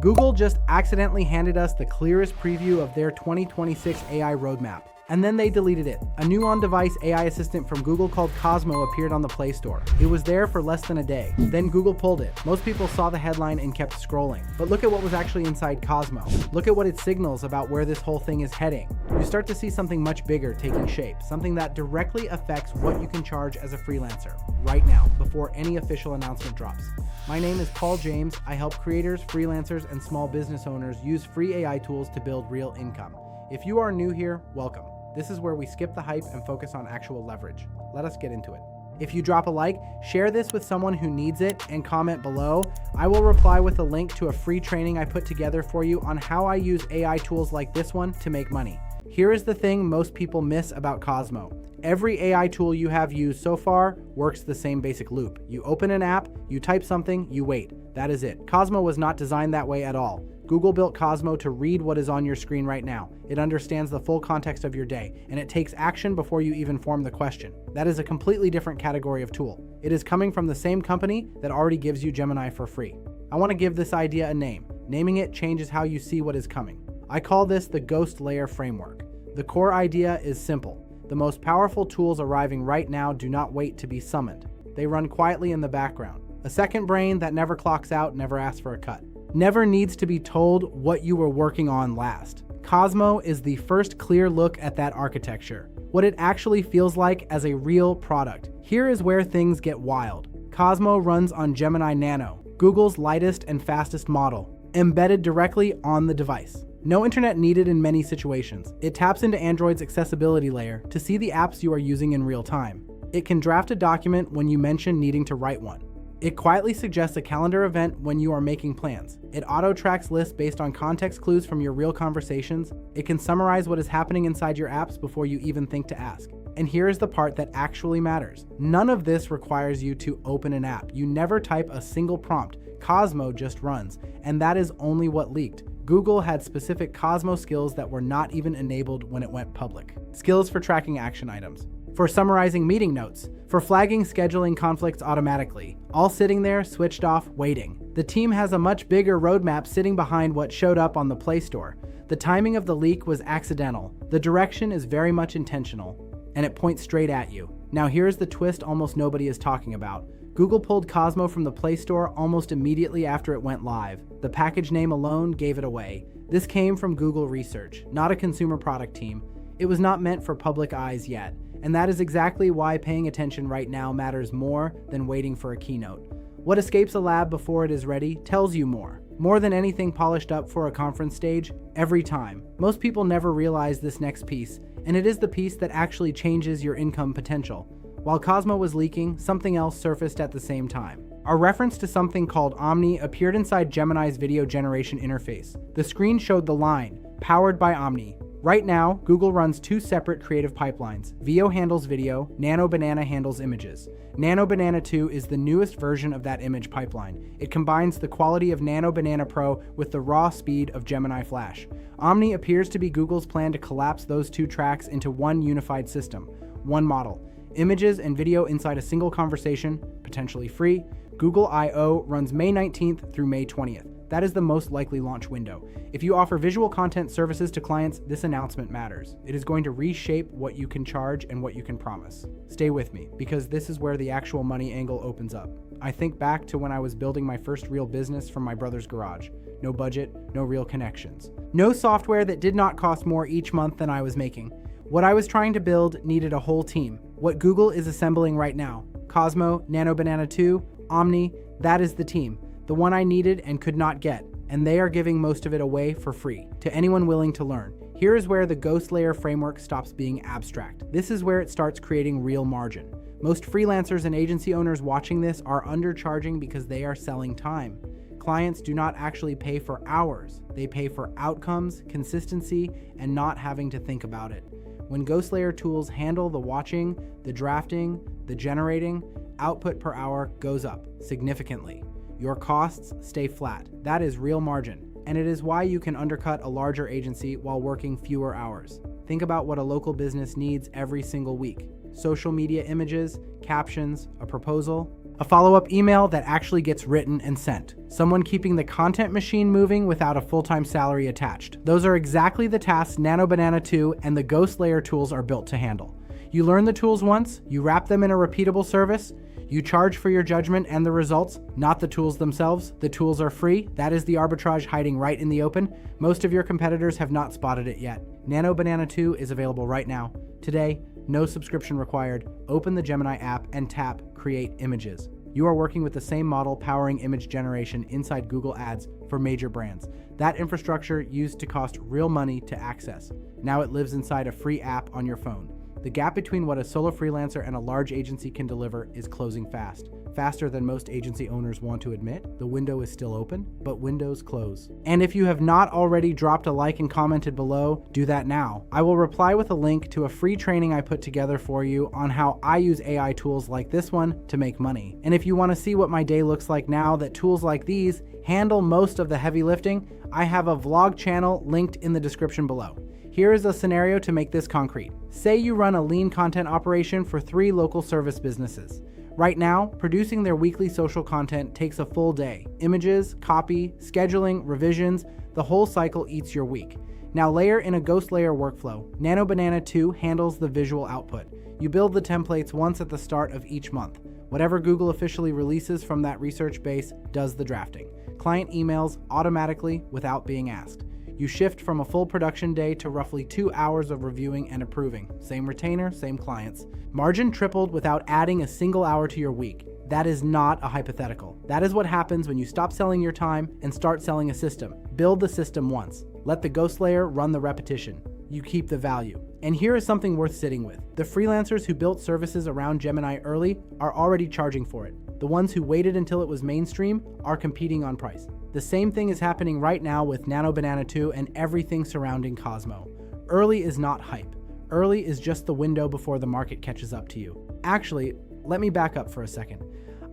Google just accidentally handed us the clearest preview of their 2026 AI roadmap, and then they deleted it. A new on-device AI assistant from Google called COSMO appeared on the Play Store. It was there for less than a day. Then Google pulled it. Most people saw the headline and kept scrolling. But look at what was actually inside COSMO. Look at what it signals about where this whole thing is heading. You start to see something much bigger taking shape, something that directly affects what you can charge as a freelancer right now, before any official announcement drops. My name is Paul James. I help creators, freelancers, and small business owners use free AI tools to build real income. If you are new here, welcome. This is where we skip the hype and focus on actual leverage. Let us get into it. If you drop a like, share this with someone who needs it, and comment below, I will reply with a link to a free training I put together for you on how I use AI tools like this one to make money. Here is the thing most people miss about COSMO. Every AI tool you have used so far works the same basic loop. You open an app, you type something, you wait. That is it. COSMO was not designed that way at all. Google built COSMO to read what is on your screen right now. It understands the full context of your day, and it takes action before you even form the question. That is a completely different category of tool. It is coming from the same company that already gives you Gemini for free. I want to give this idea a name. Naming it changes how you see what is coming. I call this the Ghost Layer Framework. The core idea is simple. The most powerful tools arriving right now do not wait to be summoned. They run quietly in the background. A second brain that never clocks out, never asks for a cut. Never needs to be told what you were working on last. COSMO is the first clear look at that architecture, what it actually feels like as a real product. Here is where things get wild. COSMO runs on Gemini Nano, Google's lightest and fastest model, embedded directly on the device. No internet needed in many situations. It taps into Android's accessibility layer to see the apps you are using in real time. It can draft a document when you mention needing to write one. It quietly suggests a calendar event when you are making plans. It auto-tracks lists based on context clues from your real conversations. It can summarize what is happening inside your apps before you even think to ask. And here is the part that actually matters. None of this requires you to open an app. You never type a single prompt. COSMO just runs, and that is only what leaked. Google had specific COSMO skills that were not even enabled when it went public. Skills for tracking action items, for summarizing meeting notes, for flagging scheduling conflicts automatically, all sitting there switched off waiting. The team has a much bigger roadmap sitting behind what showed up on the Play Store. The timing of the leak was accidental. The direction is very much intentional, and it points straight at you. Now here's the twist almost nobody is talking about. Google pulled COSMO from the Play Store almost immediately after it went live. The package name alone gave it away. This came from Google Research, not a consumer product team. It was not meant for public eyes yet, and that is exactly why paying attention right now matters more than waiting for a keynote. What escapes a lab before it is ready tells you more. More than anything polished up for a conference stage, every time. Most people never realize this next piece, and it is the piece that actually changes your income potential. While COSMO was leaking, something else surfaced at the same time. A reference to something called Omni appeared inside Gemini's video generation interface. The screen showed the line, powered by Omni. Right now, Google runs two separate creative pipelines. Veo handles video, Nano Banana handles images. Nano Banana 2 is the newest version of that image pipeline. It combines the quality of Nano Banana Pro with the raw speed of Gemini Flash. Omni appears to be Google's plan to collapse those two tracks into one unified system, one model. Images and video inside a single conversation, potentially free. Google I/O runs May 19th through May 20th. That is the most likely launch window. If you offer visual content services to clients, this announcement matters. It is going to reshape what you can charge and what you can promise. Stay with me, because this is where the actual money angle opens up. I think back to when I was building my first real business from my brother's garage. No budget, no real connections. No software that did not cost more each month than I was making. What I was trying to build needed a whole team. What Google is assembling right now, COSMO, Nano Banana 2, Omni, that is the team. The one I needed and could not get, and they are giving most of it away for free to anyone willing to learn. Here is where the Ghost Layer Framework stops being abstract. This is where it starts creating real margin. Most freelancers and agency owners watching this are undercharging because they are selling time. Clients do not actually pay for hours. They pay for outcomes, consistency, and not having to think about it. When Ghost Layer tools handle the watching, the drafting, the generating, output per hour goes up significantly. Your costs stay flat. That is real margin, and it is why you can undercut a larger agency while working fewer hours. Think about what a local business needs every single week. Social media images, captions, a proposal. A follow-up email that actually gets written and sent. Someone keeping the content machine moving without a full-time salary attached. Those are exactly the tasks Nano Banana 2 and the Ghost Layer tools are built to handle. You learn the tools once, you wrap them in a repeatable service, you charge for your judgment and the results, not the tools themselves. The tools are free. That is the arbitrage hiding right in the open. Most of your competitors have not spotted it yet. Nano Banana 2 is available right now. Today, no subscription required. Open the Gemini app and tap Create Images. You are working with the same model powering image generation inside Google Ads for major brands. That infrastructure used to cost real money to access. Now it lives inside a free app on your phone. The gap between what a solo freelancer and a large agency can deliver is closing fast. Faster than most agency owners want to admit. The window is still open, but windows close. And if you have not already dropped a like and commented below, do that now. I will reply with a link to a free training I put together for you on how I use AI tools like this one to make money. And if you want to see what my day looks like now that tools like these handle most of the heavy lifting, I have a vlog channel linked in the description below. Here is a scenario to make this concrete. Say you run a lean content operation for 3 local service businesses. Right now, producing their weekly social content takes a full day. Images, copy, scheduling, revisions, the whole cycle eats your week. Now layer in a Ghost Layer workflow. Nano Banana 2 handles the visual output. You build the templates once at the start of each month. Whatever Google officially releases from that research base does the drafting. Client emails automatically without being asked. You shift from a full production day to roughly 2 hours of reviewing and approving. Same retainer, same clients. Margin tripled without adding a single hour to your week. That is not a hypothetical. That is what happens when you stop selling your time and start selling a system. Build the system once. Let the Ghost Layer run the repetition. You keep the value. And here is something worth sitting with. The freelancers who built services around Gemini early are already charging for it. The ones who waited until it was mainstream are competing on price. The same thing is happening right now with Nano Banana 2 and everything surrounding COSMO. Early is not hype. Early is just the window before the market catches up to you. Actually, let me back up for a second.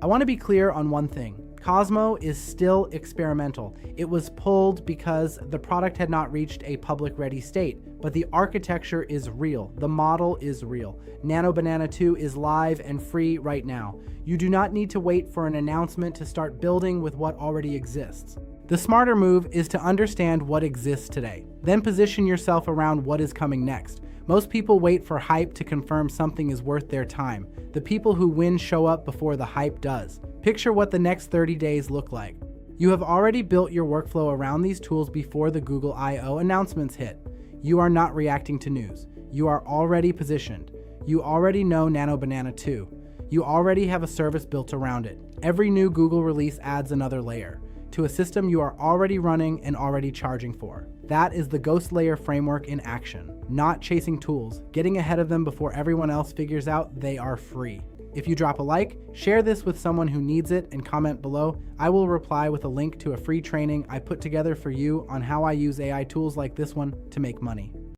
I want to be clear on one thing. COSMO is still experimental. It was pulled because the product had not reached a public-ready state, but the architecture is real. The model is real. Nano Banana 2 is live and free right now. You do not need to wait for an announcement to start building with what already exists. The smarter move is to understand what exists today, then position yourself around what is coming next. Most people wait for hype to confirm something is worth their time. The people who win show up before the hype does. Picture what the next 30 days look like. You have already built your workflow around these tools before the Google I/O announcements hit. You are not reacting to news. You are already positioned. You already know Nano Banana 2. You already have a service built around it. Every new Google release adds another layer to a system you are already running and already charging for. That is the Ghost Layer framework in action. Not chasing tools, getting ahead of them before everyone else figures out they are free. If you drop a like, share this with someone who needs it, and comment below, I will reply with a link to a free training I put together for you on how I use AI tools like this one to make money.